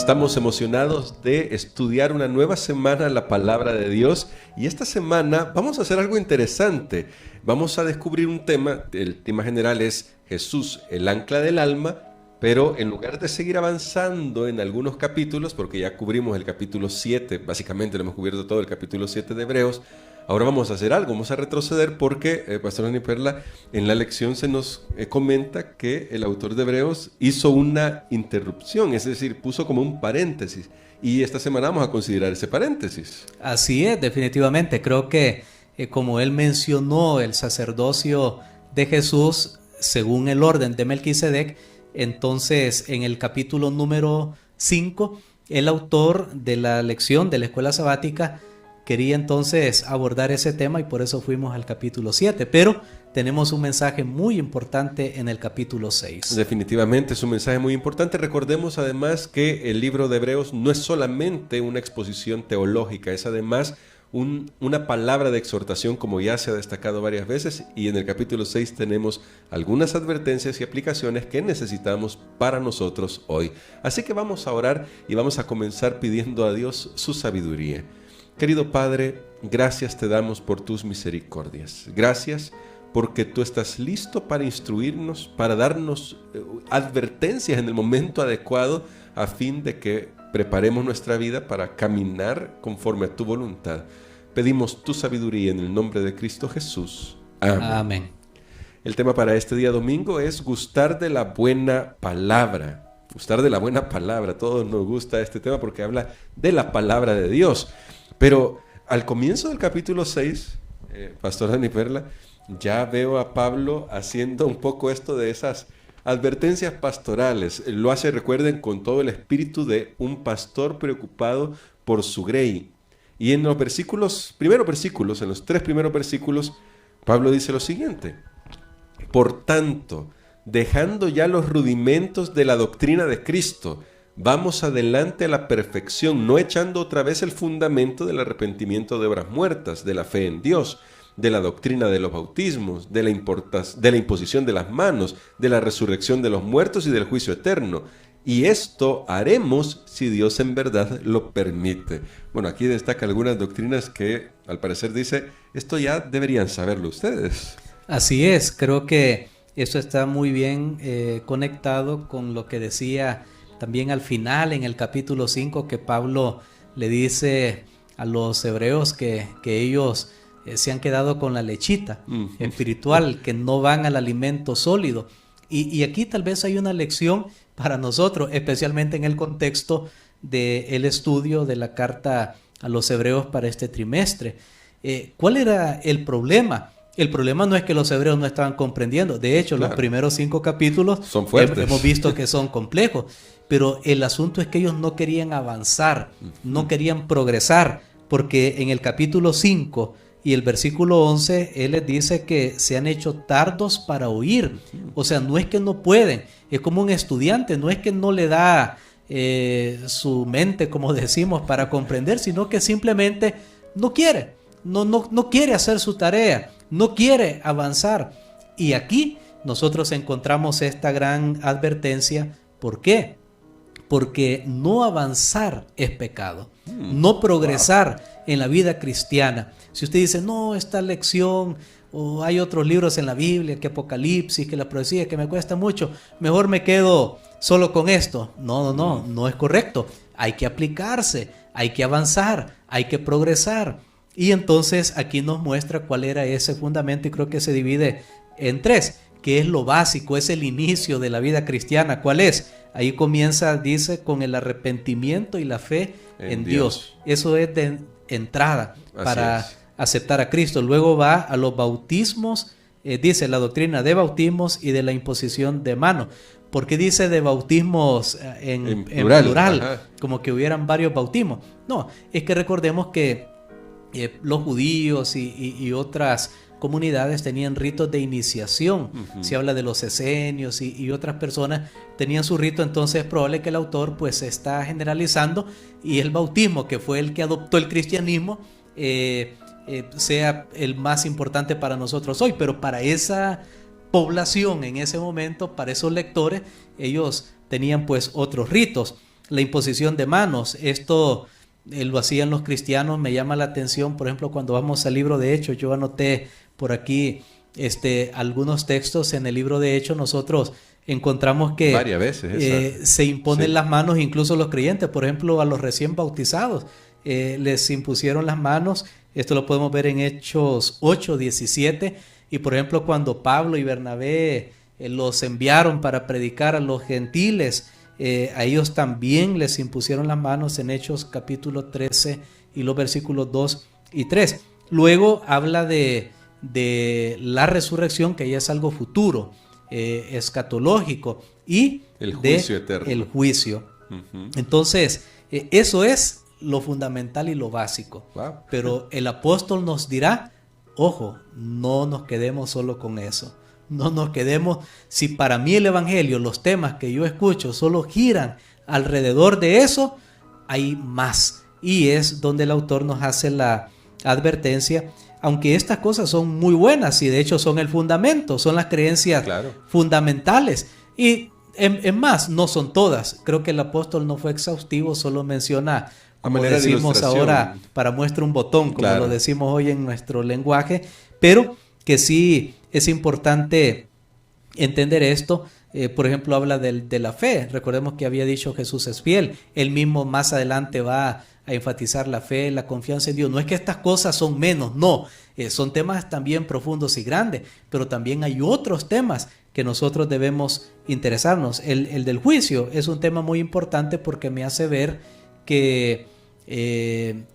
Estamos emocionados de estudiar una nueva semana la palabra de Dios y esta semana vamos a hacer algo interesante. Vamos a descubrir un tema, el tema general es Jesús, el ancla del alma, pero en lugar de seguir avanzando en algunos capítulos, porque ya cubrimos el capítulo 7, básicamente lo hemos cubierto todo el capítulo 7 de Hebreos, ahora vamos a hacer algo, vamos a retroceder porque, Pastor Dani Perla, en la lección se nos comenta que el autor de Hebreos hizo una interrupción, es decir, puso como un paréntesis. Y esta semana vamos a considerar ese paréntesis. Así es, definitivamente. Creo que como él mencionó el sacerdocio de Jesús según el orden de Melquisedec, entonces en el capítulo número 5, el autor de la lección de la escuela sabática quería entonces abordar ese tema y por eso fuimos al capítulo 7, pero tenemos un mensaje muy importante en el capítulo 6. Definitivamente es un mensaje muy importante. Recordemos además que el libro de Hebreos no es solamente una exposición teológica, es además una palabra de exhortación, como ya se ha destacado varias veces, y en el capítulo 6 tenemos algunas advertencias y aplicaciones que necesitamos para nosotros hoy. Así que vamos a orar y vamos a comenzar pidiendo a Dios su sabiduría. Querido Padre, gracias te damos por tus misericordias. Gracias porque tú estás listo para instruirnos, para darnos advertencias en el momento adecuado a fin de que preparemos nuestra vida para caminar conforme a tu voluntad. Pedimos tu sabiduría en el nombre de Cristo Jesús. Amén. Amén. El tema para este día domingo es gustar de la buena palabra. Gustar de la buena palabra. A todos nos gusta este tema porque habla de la palabra de Dios. Pero al comienzo del capítulo 6, Pastor Dani Perla, ya veo a Pablo haciendo un poco esto de esas advertencias pastorales. Lo hace, recuerden, con todo el espíritu de un pastor preocupado por su grey. Y en los primeros versículos, en los 3 primeros versículos, Pablo dice lo siguiente: por tanto, dejando ya los rudimentos de la doctrina de Cristo, vamos adelante a la perfección, no echando otra vez el fundamento del arrepentimiento de obras muertas, de la fe en Dios, de la doctrina de los bautismos, de la imposición de las manos, de la resurrección de los muertos y del juicio eterno. Y esto haremos si Dios en verdad lo permite. Bueno, aquí destaca algunas doctrinas que al parecer dice, esto ya deberían saberlo ustedes. Así es, creo que eso está muy bien conectado con lo que decía también al final en el capítulo 5, que Pablo le dice a los hebreos que ellos se han quedado con la lechita espiritual, que no van al alimento sólido. Y aquí tal vez hay una lección para nosotros, especialmente en el contexto del estudio de la carta a los hebreos para este trimestre. ¿Cuál era el problema? El problema no es que los hebreos no estaban comprendiendo. De hecho, claro, los primeros 5 capítulos son fuertes. Hemos visto que son complejos. Pero el asunto es que ellos no querían avanzar, no querían progresar, porque en el capítulo 5 y el versículo 11, él les dice que se han hecho tardos para oír. O sea, no es que no pueden, es como un estudiante, no es que no le da su mente, como decimos, para comprender, sino que simplemente no quiere, no quiere hacer su tarea, no quiere avanzar. Y aquí nosotros encontramos esta gran advertencia. ¿Por qué? Porque no avanzar es pecado, no progresar en la vida cristiana. Si usted dice, no, esta lección, o hay otros libros en la Biblia, que Apocalipsis, que la profecía, que me cuesta mucho, mejor me quedo solo con esto. No es correcto. Hay que aplicarse, hay que avanzar, hay que progresar. Y entonces aquí nos muestra cuál era ese fundamento, y creo que se divide en 3, que es lo básico, es el inicio de la vida cristiana. ¿Cuál es? Ahí comienza, dice, con el arrepentimiento y la fe en Dios. Eso es de entrada para aceptar a Cristo. Luego va a los bautismos, dice la doctrina de bautismos y de la imposición de mano. ¿Por qué dice de bautismos en plural? Como que hubieran varios bautismos. No, es que recordemos que los judíos y otras comunidades tenían ritos de iniciación. Se habla de los esenios y otras personas tenían su rito. Entonces es probable que el autor pues está generalizando, y el bautismo, que fue el que adoptó el cristianismo, sea el más importante para nosotros hoy. Pero para esa población en ese momento, para esos lectores, ellos tenían pues otros ritos. la imposición de manos. Esto lo hacían los cristianos, me llama la atención, por ejemplo, cuando vamos al libro de Hechos, yo anoté por aquí algunos textos en el libro de Hechos, nosotros encontramos que varias veces se imponen las manos incluso los creyentes, por ejemplo, a los recién bautizados, les impusieron las manos. Esto lo podemos ver en Hechos 8:17, y por ejemplo cuando Pablo y Bernabé los enviaron para predicar a los gentiles, a ellos también les impusieron las manos en Hechos capítulo 13 y los versículos 2 y 3. Luego habla de la resurrección, que ya es algo futuro, escatológico, y el juicio eterno. El juicio. Entonces, eso es lo fundamental y lo básico. Wow. Pero el apóstol nos dirá, ojo, no nos quedemos solo con eso. No nos quedemos, si para mí el evangelio, los temas que yo escucho solo giran alrededor de eso, hay más. Y es donde el autor nos hace la advertencia, aunque estas cosas son muy buenas y de hecho son el fundamento, son las creencias fundamentales. Y en más, no son todas. Creo que el apóstol no fue exhaustivo, solo menciona, como decimos ahora, para muestra un botón, como lo decimos hoy en nuestro lenguaje, pero que sí es importante entender esto. Por ejemplo, habla de la fe. Recordemos que había dicho Jesús es fiel. Él mismo más adelante va a enfatizar la fe, la confianza en Dios. No es que estas cosas son menos, no. Son temas también profundos y grandes, pero también hay otros temas que nosotros debemos interesarnos. El del juicio es un tema muy importante porque me hace ver que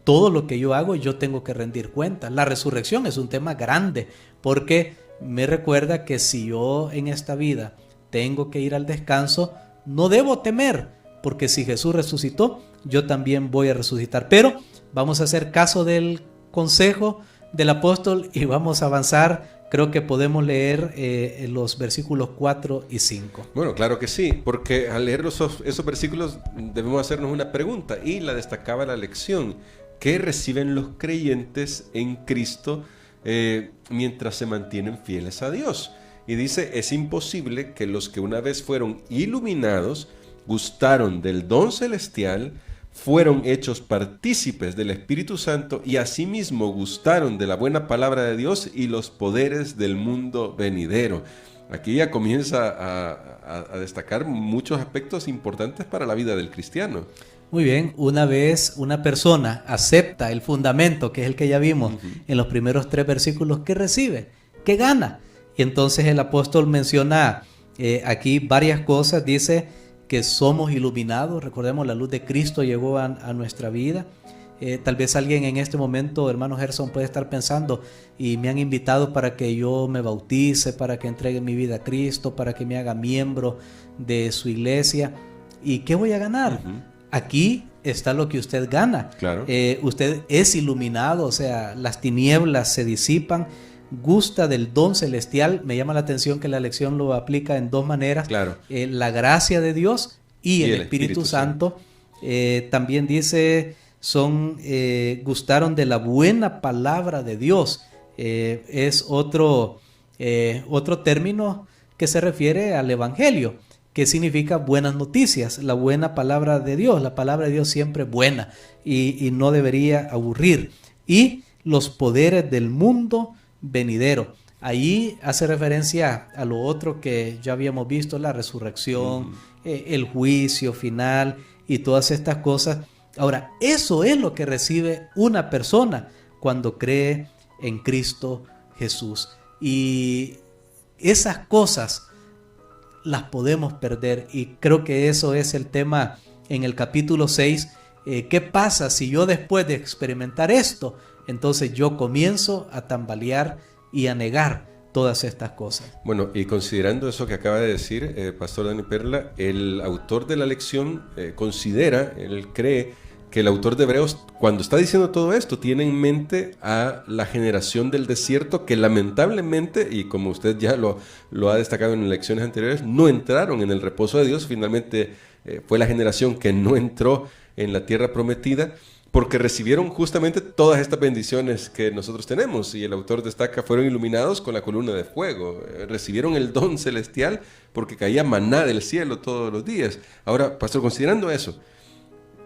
todo lo que yo hago yo tengo que rendir cuenta. La resurrección es un tema grande porque me recuerda que si yo en esta vida tengo que ir al descanso, no debo temer, porque si Jesús resucitó, yo también voy a resucitar. Pero vamos a hacer caso del consejo del apóstol y vamos a avanzar. Creo que podemos leer los versículos 4 y 5. Bueno, claro que sí, porque al leer esos versículos debemos hacernos una pregunta, y la destacaba la lección: ¿qué reciben los creyentes en Cristo mientras se mantienen fieles a Dios? Y dice, es imposible que los que una vez fueron iluminados, gustaron del don celestial, fueron hechos partícipes del Espíritu Santo y asimismo gustaron de la buena palabra de Dios y los poderes del mundo venidero. Aquí ya comienza a destacar muchos aspectos importantes para la vida del cristiano. Muy bien, una vez una persona acepta el fundamento, que es el que ya vimos en los primeros 3 versículos, ¿qué recibe? ¿Qué gana? Y entonces el apóstol menciona aquí varias cosas. Dice que somos iluminados. Recordemos, la luz de Cristo llegó a nuestra vida. Tal vez alguien en este momento, hermano Gerson, puede estar pensando, y me han invitado para que yo me bautice, para que entregue mi vida a Cristo, para que me haga miembro de su iglesia. ¿Y qué voy a ganar? Aquí está lo que usted gana. Claro. Usted es iluminado, o sea, las tinieblas se disipan, gusta del don celestial. Me llama la atención que la lección lo aplica en 2 maneras. Claro. La gracia de Dios y el Espíritu Santo. También dice, gustaron de la buena palabra de Dios. Es otro término que se refiere al Evangelio, que significa buenas noticias, la buena palabra de Dios. La palabra de Dios siempre es buena y no debería aburrir. Y los poderes del mundo venidero. Ahí hace referencia a lo otro que ya habíamos visto, la resurrección, el juicio final y todas estas cosas. Ahora, eso es lo que recibe una persona cuando cree en Cristo Jesús. Y esas cosas las podemos perder, y creo que eso es el tema en el capítulo 6. ¿Qué pasa si yo, después de experimentar esto, entonces yo comienzo a tambalear y a negar todas estas cosas? Bueno, y considerando eso que acaba de decir Pastor Dani Perla, el autor de la lección él cree que el autor de Hebreos, cuando está diciendo todo esto, tiene en mente a la generación del desierto que lamentablemente, y como usted ya lo ha destacado en lecciones anteriores, no entraron en el reposo de Dios. Finalmente fue la generación que no entró en la tierra prometida, porque recibieron justamente todas estas bendiciones que nosotros tenemos. Y el autor destaca, fueron iluminados con la columna de fuego, recibieron el don celestial porque caía maná del cielo todos los días. Ahora, pastor, considerando eso,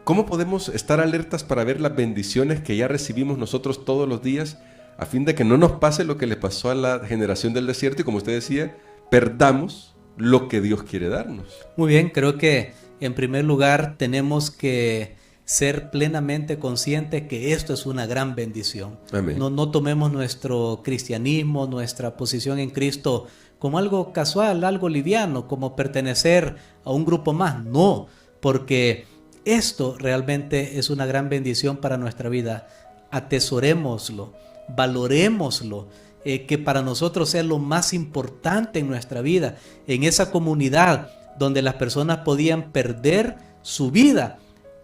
¿cómo podemos estar alertas para ver las bendiciones que ya recibimos nosotros todos los días, a fin de que no nos pase lo que le pasó a la generación del desierto y, como usted decía, perdamos lo que Dios quiere darnos? Muy bien, creo que en primer lugar tenemos que ser plenamente conscientes que esto es una gran bendición. Amén. No tomemos nuestro cristianismo, nuestra posición en Cristo como algo casual, algo liviano, como pertenecer a un grupo más. No, porque esto realmente es una gran bendición para nuestra vida. Atesorémoslo, valorémoslo, que para nosotros sea lo más importante en nuestra vida, en esa comunidad donde las personas podían perder su vida,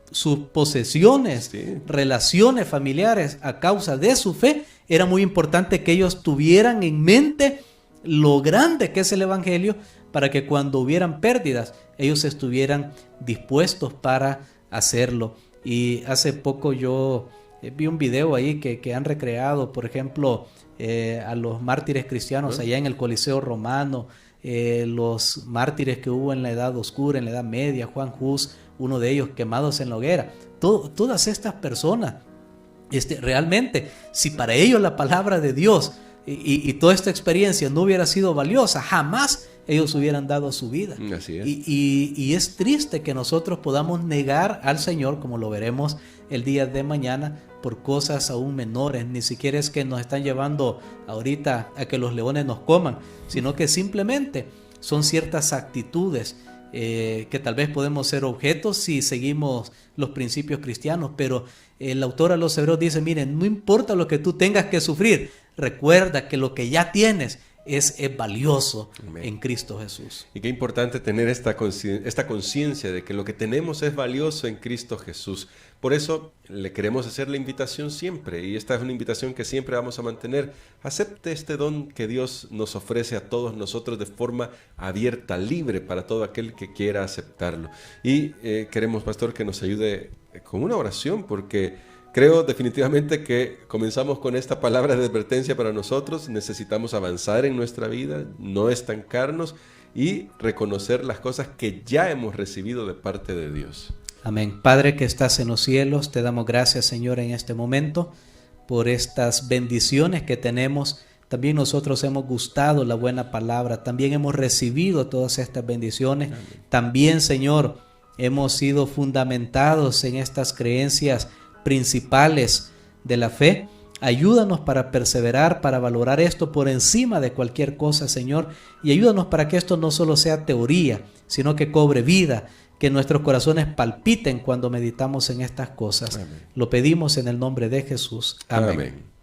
sus posesiones, Sí. relaciones familiares a causa de su fe. Era muy importante que ellos tuvieran en mente lo grande que es el Evangelio, para que cuando hubieran pérdidas, ellos estuvieran dispuestos para hacerlo. Y hace poco yo vi un video ahí que han recreado, por ejemplo, a los mártires cristianos allá en el Coliseo Romano, los mártires que hubo en la Edad Oscura, en la Edad Media, Juan Hus, uno de ellos, quemados en la hoguera. Todas estas personas, realmente, si para ellos la palabra de Dios y toda esta experiencia no hubiera sido valiosa, jamás ellos hubieran dado su vida. Así es. Y es triste que nosotros podamos negar al Señor, como lo veremos el día de mañana, por cosas aún menores. Ni siquiera es que nos están llevando ahorita a que los leones nos coman, sino que simplemente son ciertas actitudes que tal vez podemos ser objetos si seguimos los principios cristianos. Pero el autor a los Hebreos dice: miren, no importa lo que tú tengas que sufrir, recuerda que lo que ya tienes es valioso. Amén. En Cristo Jesús. Y qué importante tener esta conciencia de que lo que tenemos es valioso en Cristo Jesús. Por eso le queremos hacer la invitación siempre, y esta es una invitación que siempre vamos a mantener. Acepte este don que Dios nos ofrece a todos nosotros de forma abierta, libre para todo aquel que quiera aceptarlo. Y queremos, pastor, que nos ayude con una oración, porque creo definitivamente que comenzamos con esta palabra de advertencia para nosotros. Necesitamos avanzar en nuestra vida, no estancarnos y reconocer las cosas que ya hemos recibido de parte de Dios. Amén. Padre que estás en los cielos, te damos gracias, Señor, en este momento por estas bendiciones que tenemos. También nosotros hemos gustado la buena palabra, también hemos recibido todas estas bendiciones. Amén. También, Señor, hemos sido fundamentados en estas creencias principales de la fe. Ayúdanos para perseverar, para valorar esto por encima de cualquier cosa, Señor, y ayúdanos para que esto no solo sea teoría, sino que cobre vida, que nuestros corazones palpiten cuando meditamos en estas cosas. Amén. Lo pedimos en el nombre de Jesús. Amén. Amén.